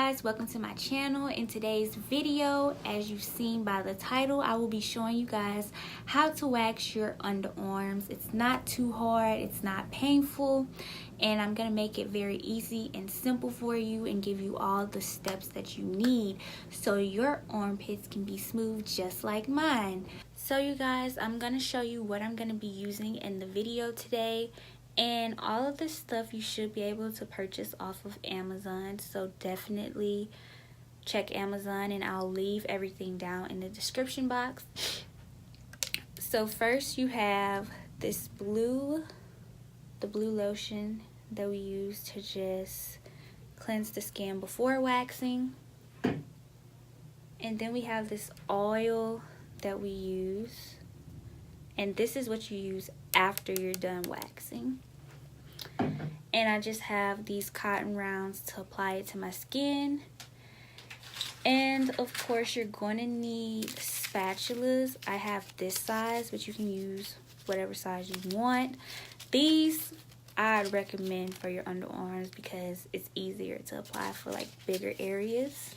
guys, welcome to my channel. In today's video, as you've seen by the title, I will be showing you guys how to wax your underarms. It's not too hard, it's not painful, and I'm gonna make it very easy and simple for you and give you all the steps that you need so your armpits can be smooth just like mine. So you guys, I'm gonna show you what I'm gonna be using in the video today. And all of this stuff you should be able to purchase off of Amazon. So definitely check Amazon, and I'll leave everything down in the description box. So first you have this the blue lotion that we use to just cleanse the skin before waxing. And then we have this oil that we use. And this is what you use after you're done waxing. And I just have these cotton rounds to apply it to my skin. And of course you're going to need spatulas. I have this size, but you can use whatever size you want. These I'd recommend for your underarms because it's easier to apply for like bigger areas.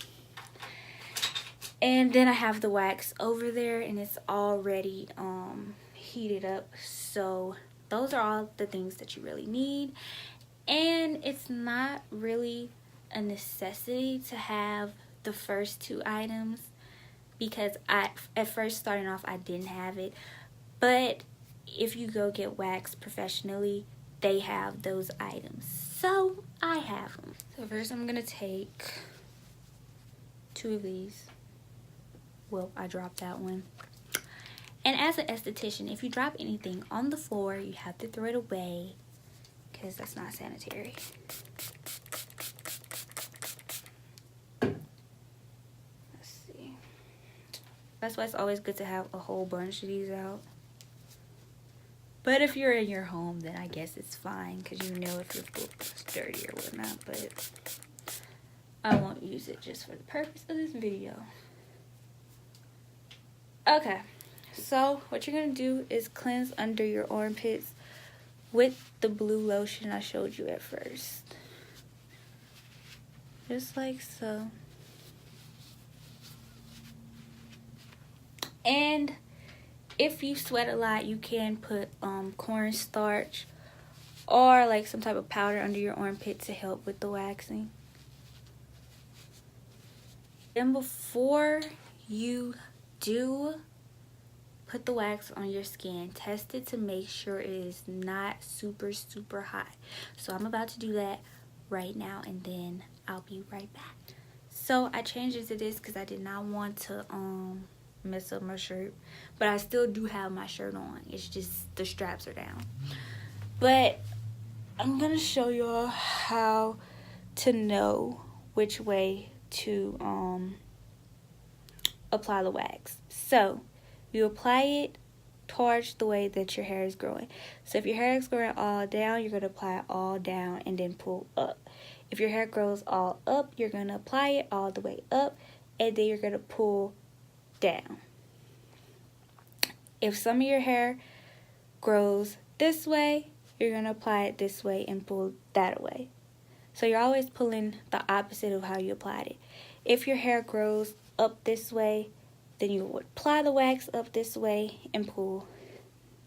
And then I have the wax over there, and it's already heated up. So those are all the things that you really need. And it's not really a necessity to have the first two items because at first starting off I didn't have it. But if you go get waxed professionally, they have those items. So I have them. So first I'm going to take 2 of these. Well, I dropped that one. And as an esthetician, if you drop anything on the floor, you have to throw it away because that's not sanitary. Let's see. That's why it's always good to have a whole bunch of these out. But if you're in your home, then I guess it's fine because you know if your book is dirty or whatnot. But I won't use it just for the purpose of this video. Okay, so what you're going to do is cleanse under your armpits with the blue lotion I showed you at first. Just like so. And if you sweat a lot, you can put cornstarch or like some type of powder under your armpit to help with the waxing. Then before you do put the wax on your skin, test it to make sure it is not super hot. So I'm about to do that right now, and then I'll be right back. So I changed it to this because I did not want to mess up my shirt, but I still do have my shirt on. It's just the straps are down. But I'm gonna show y'all how to know which way to apply the wax. So you apply it towards the way that your hair is growing. So if your hair is growing all down, you're going to apply it all down and then pull up. If your hair grows all up, you're going to apply it all the way up and then you're going to pull down. If some of your hair grows this way, you're going to apply it this way and pull that way. So you're always pulling the opposite of how you applied it. If your hair grows up this way, then you would apply the wax up this way and pull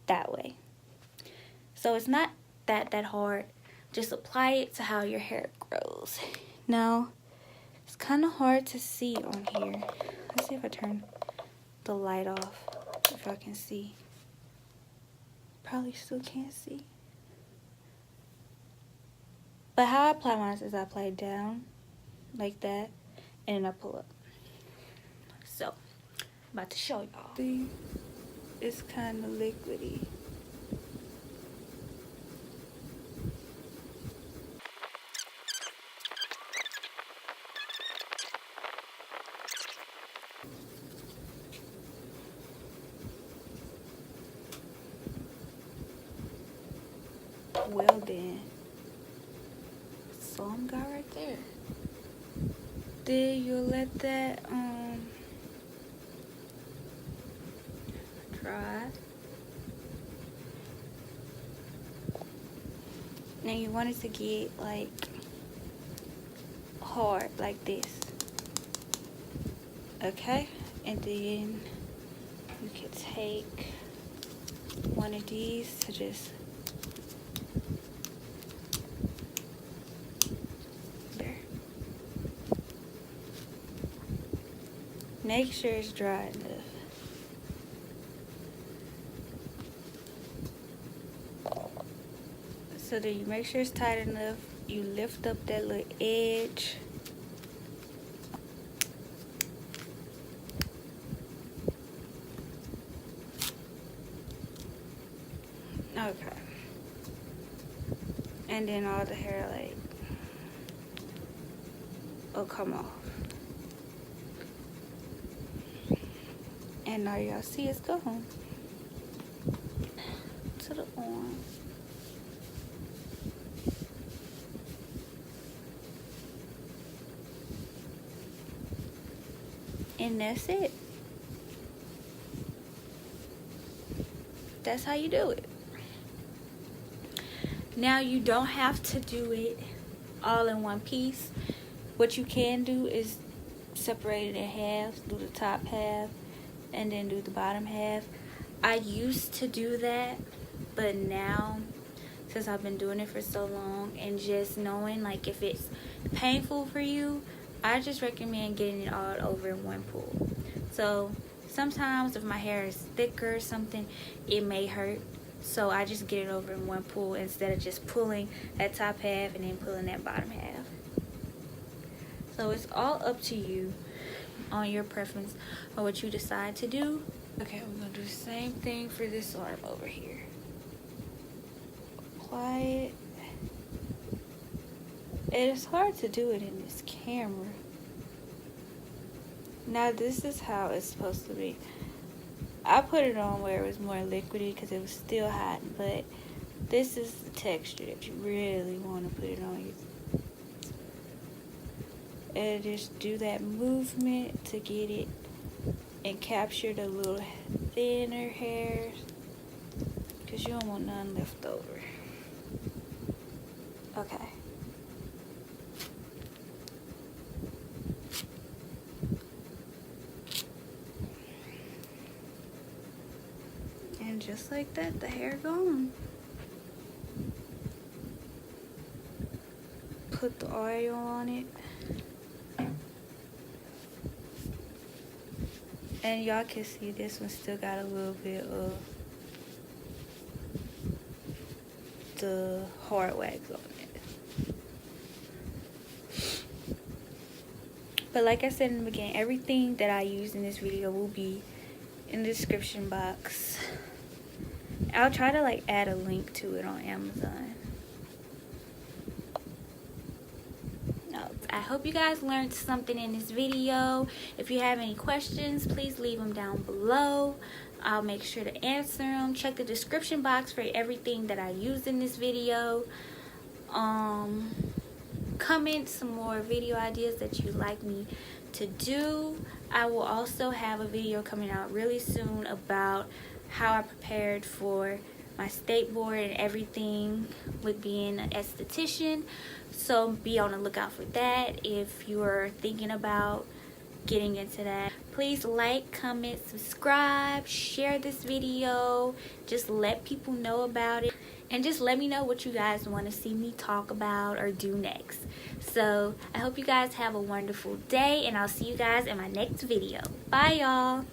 that way. So it's not that hard. Just apply it to how your hair grows. Now, it's kind of hard to see on here. Let's see if I turn the light off, if I can see. Probably still can't see. But how I apply mine is I apply down like that, and then I pull up. So about to show y'all. See, it's kind of liquidy. Well then, some guy right there. Then you'll let that dry. Now you want it to get like hard like this. Okay, and then you can take one of these to just there. Make sure it's dry enough. So then you make sure it's tight enough. You lift up that little edge. Okay. And then all the hair like will come off. And now y'all see it's gone to the arm. And that's it. That's how you do it. Now you don't have to do it all in one piece. What you can do is separate it in half, do the top half, and then do the bottom half. I used to do that, but now, since I've been doing it for so long and just knowing like if it's painful for you, I just recommend getting it all over in one pull. So sometimes if my hair is thicker or something, it may hurt. So I just get it over in one pull instead of just pulling that top half and then pulling that bottom half. So it's all up to you on your preference or what you decide to do. Okay, we're gonna do the same thing for this arm over here. Apply it. It's hard to do it in this camera. Now this is how it's supposed to be. I put it on where it was more liquidy because it was still hot, but this is the texture that you really want to put it on. And just do that movement to get it and capture the little thinner hairs because you don't want none left over. Okay. And just like that, the hair gone. Put the oil on it. And y'all can see this one still got a little bit of the hard wax on it. But like I said in the beginning, everything that I use in this video will be in the description box. I'll try to like add a link to it on Amazon. I hope you guys learned something in this video. If you have any questions, please leave them down below. I'll make sure to answer them. Check the description box for everything that I used in this video. Comment some more video ideas that you'd like me to do. I will also have a video coming out really soon about how I prepared for my state board and everything with being an esthetician. So be on the lookout for that if you're thinking about getting into that. Please like, comment, subscribe, share this video. Just let people know about it. And just let me know what you guys want to see me talk about or do next. So I hope you guys have a wonderful day, and I'll see you guys in my next video. Bye, y'all.